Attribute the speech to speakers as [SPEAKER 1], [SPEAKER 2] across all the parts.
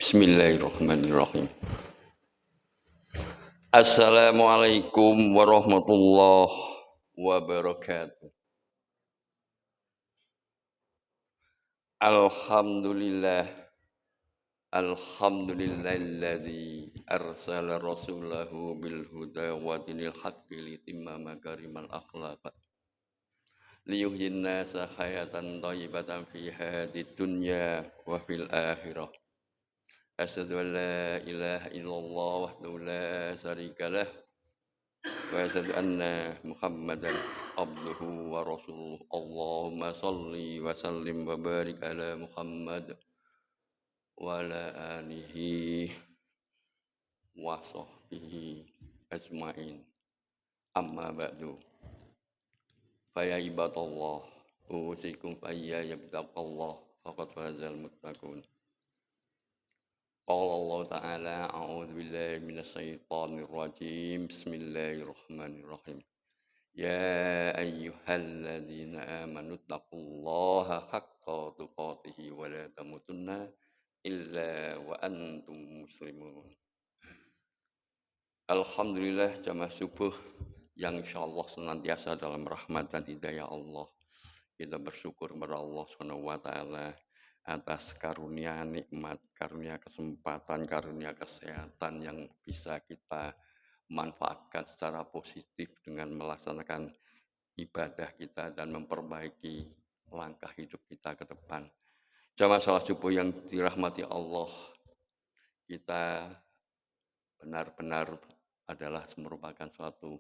[SPEAKER 1] Bismillahirrahmanirrahim. Assalamualaikum warahmatullahi wabarakatuh. Alhamdulillah. Alhamdulillahilladzi arsala rasulahu bil huda wa dinil haqqi litimma makarimal akhlaq. Liyuhyin nasa hayatan thayyibatan fi hadid dunya wa fil akhirah. Asyhadu an la ilaha illallah wahdahu la syarika lah. Wa asyhadu anna Muhammadan abduhu wa rasuluh. Allahumma salli wa sallim wa barik ala Muhammad wa ala alihi wa sahbihi ajmain. Amma ba'du. Fa ya ibadallah, usikum fa ya yabtaqallah faqad fazal muttaqun. Qala Allah Ta'ala, a'udzu billahi minasyaitonir rajim. Bismillahirrahmanirrahim. Ya ayyuhalladzina amanu taqullaha haqqa tuqatih wa la tamutunna illa wa antum muslimun. Alhamdulillah, jamaah subuh yang insyaallah senantiasa dalam rahmat dan hidayah Allah. Kita bersyukur kepada Allah Subhanahu wa taala atas karunia nikmat, karunia kesempatan, karunia kesehatan yang bisa kita manfaatkan secara positif dengan melaksanakan ibadah kita dan memperbaiki langkah hidup kita ke depan. Jamaah salat subuh yang dirahmati Allah, kita benar-benar adalah merupakan suatu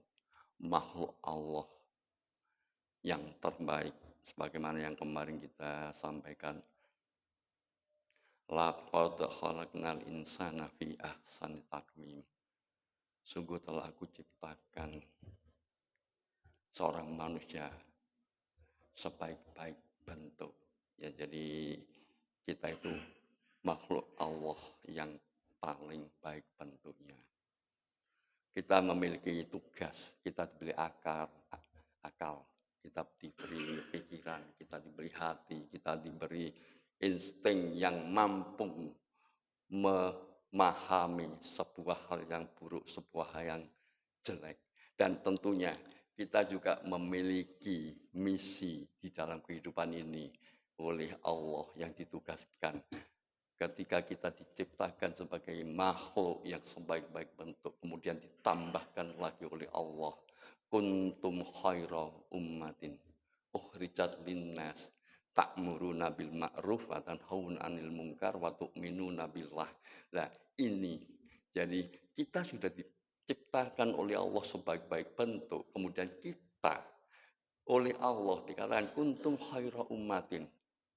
[SPEAKER 1] makhluk Allah yang terbaik, sebagaimana yang kemarin kita sampaikan. Laqad khalaqnal insana fi ahsani taqwim. Sungguh telah aku ciptakan seorang manusia sebaik-baik bentuk. Ya, jadi kita itu makhluk Allah yang paling baik bentuknya. Kita memiliki tugas, kita diberi akal, kita diberi pikiran, kita diberi hati, kita diberi insting yang mampu memahami sebuah hal yang buruk, sebuah hal yang jelek. Dan tentunya kita juga memiliki misi di dalam kehidupan ini oleh Allah yang ditugaskan. Ketika kita diciptakan sebagai makhluk yang sebaik-baik bentuk, kemudian ditambahkan lagi oleh Allah, kuntum khaira ummatin ukhrijat linnas ta'muruna bil ma'ruf wa tanhauna 'anil munkar wa tu'minuna billah. Nah, ini jadi kita sudah diciptakan oleh Allah sebaik-baik bentuk, kemudian kita oleh Allah dikatakan kuntum khaira ummatin,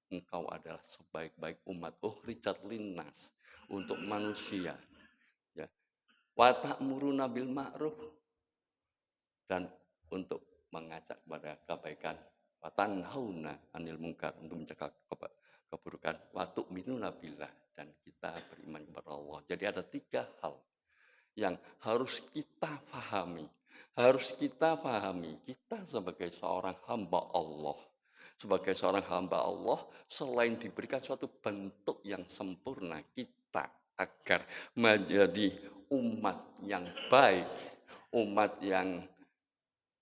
[SPEAKER 1] engkau adalah sebaik-baik umat, ukhrijat linnas, untuk manusia, ya. Wa ta'muruna bil ma'ruf, dan untuk mengajak kepada kebaikan, wa tanhauna 'anil munkar, untuk mencegah keburukan, wa tu'minuna billah, dan kita beriman kepada Allah. Jadi ada 3 hal yang harus kita pahami. Kita sebagai seorang hamba Allah, selain diberikan suatu bentuk yang sempurna, kita agar menjadi umat yang baik, umat yang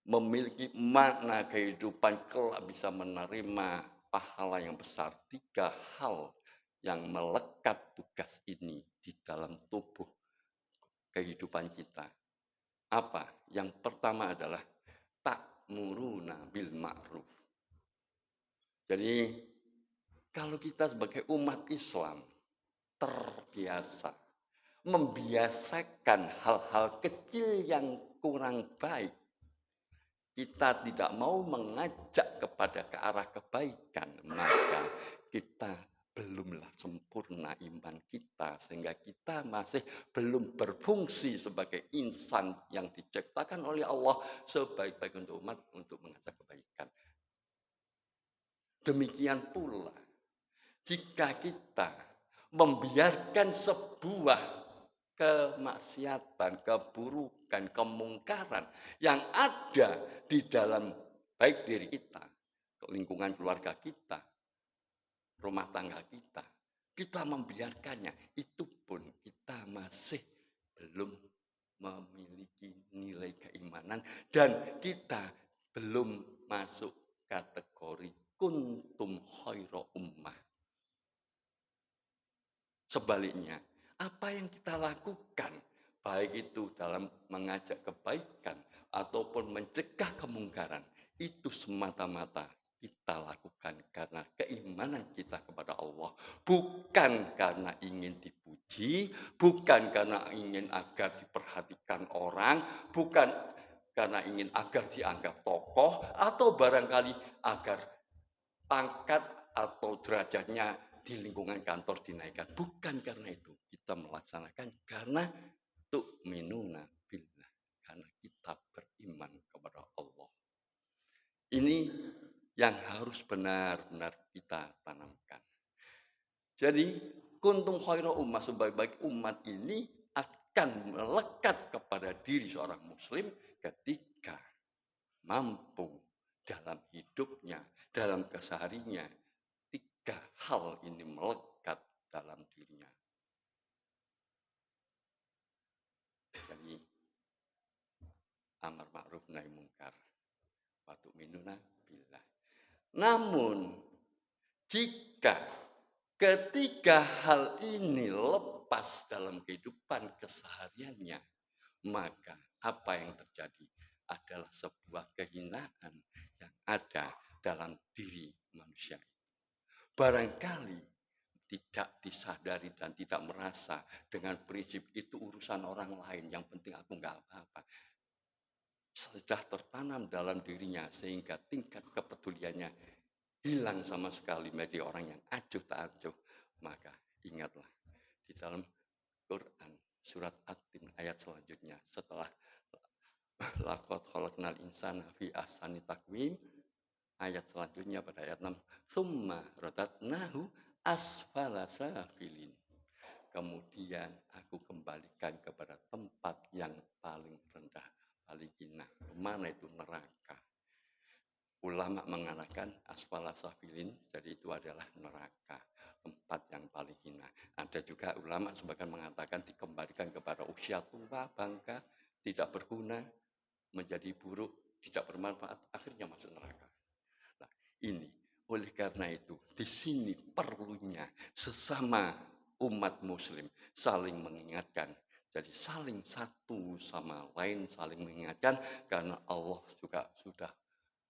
[SPEAKER 1] memiliki makna kehidupan, kelak bisa menerima pahala yang besar. 3 hal yang melekat tugas ini di dalam tubuh kehidupan kita. Apa? Yang pertama adalah ta'muruna bil ma'ruf. Jadi kalau kita sebagai umat Islam terbiasa membiasakan hal-hal kecil yang kurang baik, kita tidak mau mengajak kepada ke arah kebaikan, maka kita belumlah sempurna iman kita, sehingga kita masih belum berfungsi sebagai insan yang diciptakan oleh Allah sebaik-baik untuk umat, untuk mengajak kebaikan. Demikian pula jika kita membiarkan sebuah kemaksiatan, keburukan, kemungkaran yang ada di dalam baik diri kita, lingkungan keluarga kita, rumah tangga kita, kita membiarkannya, itu masih belum memiliki nilai keimanan dan kita belum masuk kategori kuntum khaira ummah. Sebaliknya, apa yang kita lakukan, baik itu dalam mengajak kebaikan ataupun mencegah kemungkaran, itu semata-mata kita lakukan karena keimanan kita kepada Allah. Bukan karena ingin dipuji, bukan karena ingin agar diperhatikan orang, bukan karena ingin agar dianggap tokoh, atau barangkali agar pangkat atau derajatnya di lingkungan kantor dinaikkan. Bukan karena itu kita melaksanakan, karena tu'minuna billah, karena kita beriman kepada Allah. Ini yang harus benar-benar kita tanamkan. Jadi kuntum khaira ummah, sebaik-baik umat ini akan melekat kepada diri seorang muslim ketika mampu dalam hidupnya, dalam kesehariannya, 3 hal ini melekat dalam dirinya. Jadi amar ma'ruf nahi mungkar, wa tu'minuna billah. Namun jika ketiga hal ini lepas dalam kehidupan kesehariannya, maka apa yang terjadi adalah sebuah kehinaan yang ada dalam diri manusia. Barangkali tidak disadari dan tidak merasa dengan prinsip itu urusan orang lain, yang penting aku nggak apa-apa. Sudah tertanam dalam dirinya sehingga tingkat kepeduliannya hilang sama sekali menjadi orang yang acuh tak acuh. Maka ingatlah di dalam Quran surat At-Tin ayat selanjutnya, setelah laqad khalaqnal insana fi ahsani taqwim, ayat selanjutnya pada ayat 6, summa radatnahu asfala safilin. Kemudian aku kembalikan kepada tempat yang paling rendah, paling hina. Mana itu? Neraka. Ulama mengatakan asfala safilin, jadi itu adalah neraka, tempat yang paling hina. Ada juga ulama sebagian mengatakan dikembalikan kepada usia tua, bangka, tidak berguna, menjadi buruk, tidak bermanfaat, akhirnya masuk neraka. Nah, ini oleh karena itu di sini perlunya sesama umat muslim saling mengingatkan. Jadi saling satu sama lain saling mengingatkan, karena Allah juga sudah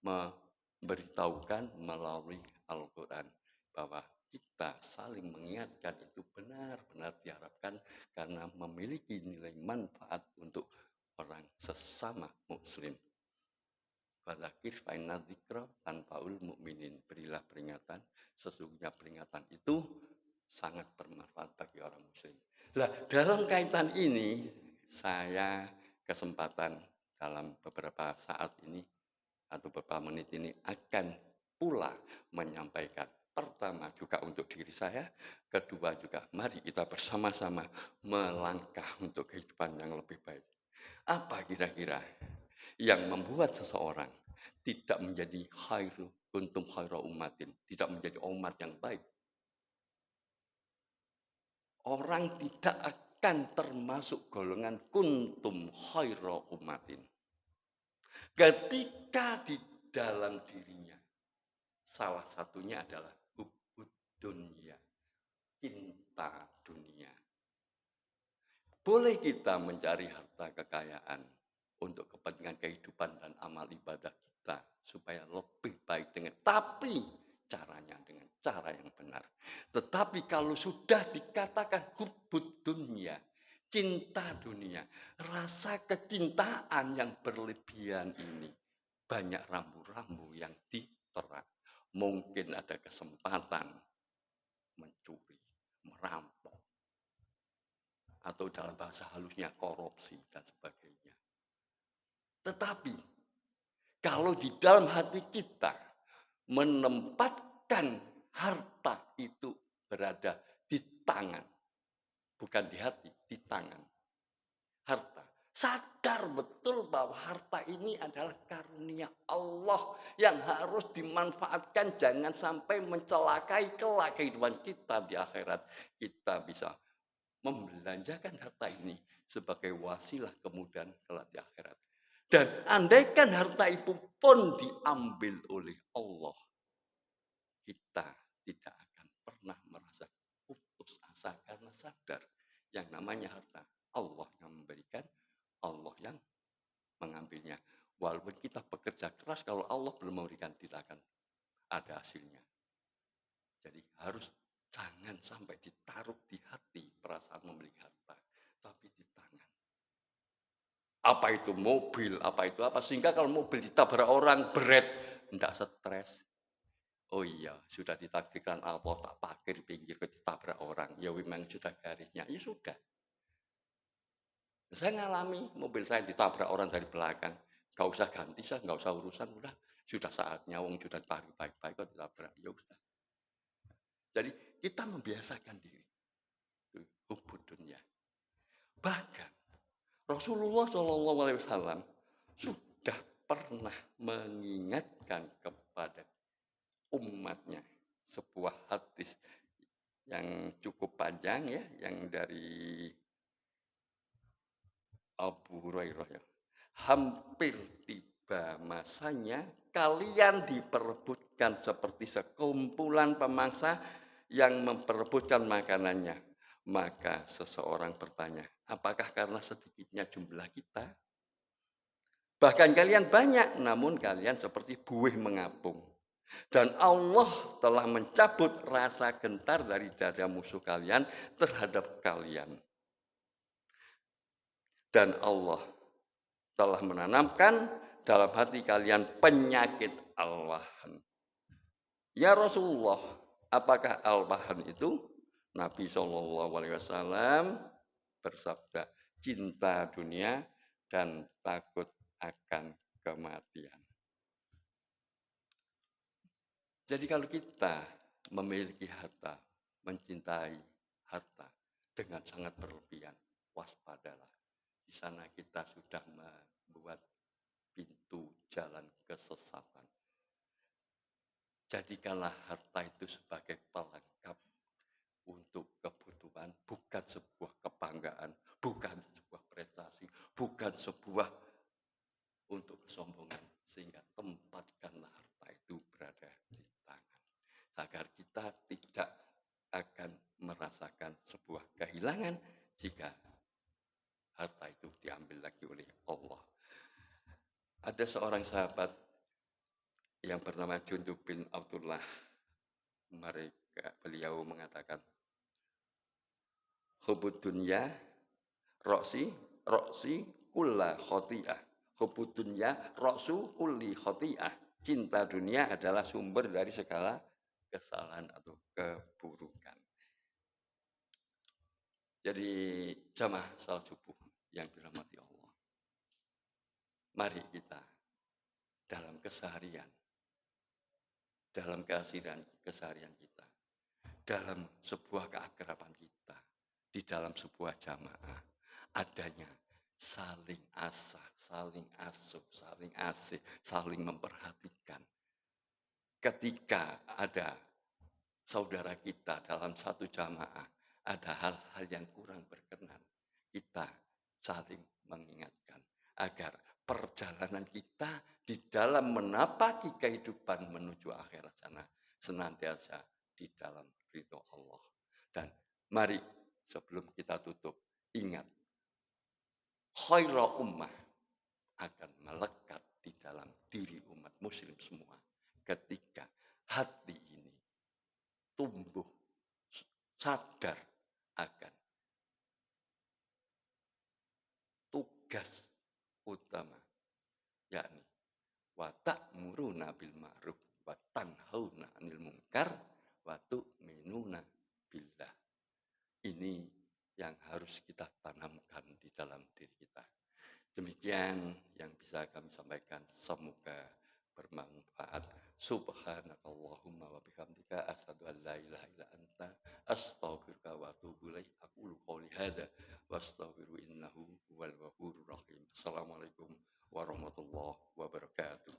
[SPEAKER 1] memberitahukan melalui Al-Quran bahwa kita saling mengingatkan itu benar-benar diharapkan karena memiliki nilai manfaat untuk orang sesama muslim. Fadzakir fa inna dzikra tanfa'ul mu'minin. Berilah peringatan, sesungguhnya peringatan itu sangat bermanfaat bagi orang muslim. Nah, dalam kaitan ini saya kesempatan dalam beberapa saat ini atau beberapa menit ini akan pula menyampaikan, pertama juga untuk diri saya, kedua juga mari kita bersama-sama melangkah untuk kehidupan yang lebih baik. Apa kira-kira yang membuat seseorang tidak menjadi kuntum khaira ummatin, tidak menjadi umat yang baik? Orang tidak akan termasuk golongan kuntum khaira ummatin ketika di dalam dirinya salah satunya adalah hubbud dunia, cinta dunia. Boleh kita mencari harta kekayaan untuk kepentingan kehidupan dan amal ibadah kita supaya lebih baik tapi caranya dengan cara yang benar. Tetapi kalau sudah dikatakan hubbud dunia, cinta dunia, rasa kecintaan yang berlebihan ini, banyak rambu-rambu yang diterap. Mungkin ada kesempatan mencuri, merampok, atau dalam bahasa halusnya korupsi dan sebagainya. Tetapi kalau di dalam hati kita menempatkan harta itu berada di tangan, bukan di hati, di tangan. Harta. Sadar betul bahwa harta ini adalah karunia Allah yang harus dimanfaatkan, jangan sampai mencelakai kelak kehidupan kita di akhirat. Kita bisa membelanjakan harta ini sebagai wasilah kemudahan kelak di akhirat. Dan andaikan harta itu pun diambil oleh Allah, kita tidak akan pernah merasa putus asa karena sadar yang namanya harta Allah yang memberikan, Allah yang mengambilnya. Walaupun kita bekerja keras, kalau Allah belum memberikan, tidak akan ada hasilnya. Jadi harus jangan sampai ditaruh di hati perasaan memiliki harta, tapi di tangan. Apa itu mobil, apa itu apa. Sehingga kalau mobil ditabrak orang, berat, tidak stres. Oh iya, sudah ditakdirkan Allah, tak parkir pinggir, ditabrak orang. Ya memang sudah garisnya, ya sudah. Saya ngalami mobil saya ditabrak orang dari belakang. Gak usah ganti, saya gak usah urusan. Udah, sudah saatnya, wong sudah baik-baik kok ditabrak. Ya udah. Jadi kita membiasakan diri. Hubud dunia. Bahkan Rasulullah SAW sudah pernah mengingatkan kepada umatnya sebuah hadis yang cukup panjang ya, yang dari Abu Hurairah ya. Hampir tiba masanya kalian diperebutkan seperti sekumpulan pemangsa yang memperebutkan makanannya. Maka seseorang bertanya, apakah karena sedikitnya jumlah kita? Bahkan kalian banyak, namun kalian seperti buih mengapung. Dan Allah telah mencabut rasa gentar dari dada musuh kalian terhadap kalian. Dan Allah telah menanamkan dalam hati kalian penyakit al-wahan. Ya Rasulullah, apakah al-wahan itu? Nabi SAW bersabda, cinta dunia dan takut akan kematian. Jadi kalau kita memiliki harta, mencintai harta dengan sangat berlebihan, waspadalah. Di sana kita sudah membuat pintu jalan kesesatan. Jadikanlah harta itu sebagai pelengkap untuk kebutuhan, bukan sebuah kebanggaan, bukan sebuah prestasi, bukan sebuah untuk kesombongan. Sehingga tempatkanlah harta itu berada di tangan. Agar kita tidak akan merasakan sebuah kehilangan jika harta itu diambil lagi oleh Allah. Ada seorang sahabat yang bernama Jundub bin Abdullah. Beliau mengatakan, hubud dunya roksi kulla khoti'ah. Hubud dunya roksu kulli khoti'ah. Cinta dunia adalah sumber dari segala kesalahan atau keburukan. Jadi jamaah salat subuh yang dirahmati Allah. Mari kita dalam keseharian, dalam keseharian kita, dalam sebuah keakraban kita, di dalam sebuah jamaah, adanya saling asah, saling asuh, saling asih, saling memperhatikan. Ketika ada saudara kita dalam satu jamaah, ada hal-hal yang kurang berkenan, kita saling mengingatkan agar perjalanan kita di dalam menapaki kehidupan menuju akhirat sana senantiasa di dalam ridho Allah. Dan mari sebelum kita tutup, ingat, khaira ummah akan melekat di dalam diri umat muslim semua ketika hati ini tumbuh sadar akan tugas utama, yakni wa ta'muruna bil ma'ruf wa tanhauna 'anil munkar wa tu'minuna billah. Ini yang harus kita tanamkan di dalam diri kita. Demikian yang bisa kami sampaikan, semoga bermanfaat. Subhanakallahumma wa bihamdika asyhadu an la ilaha illa anta astaghfiruka wa atubu ilaik. Aqulu qouli hadza wa astaghfiru innahu huwal ghafurur rahim. Assalamualaikum warahmatullahi wabarakatuh.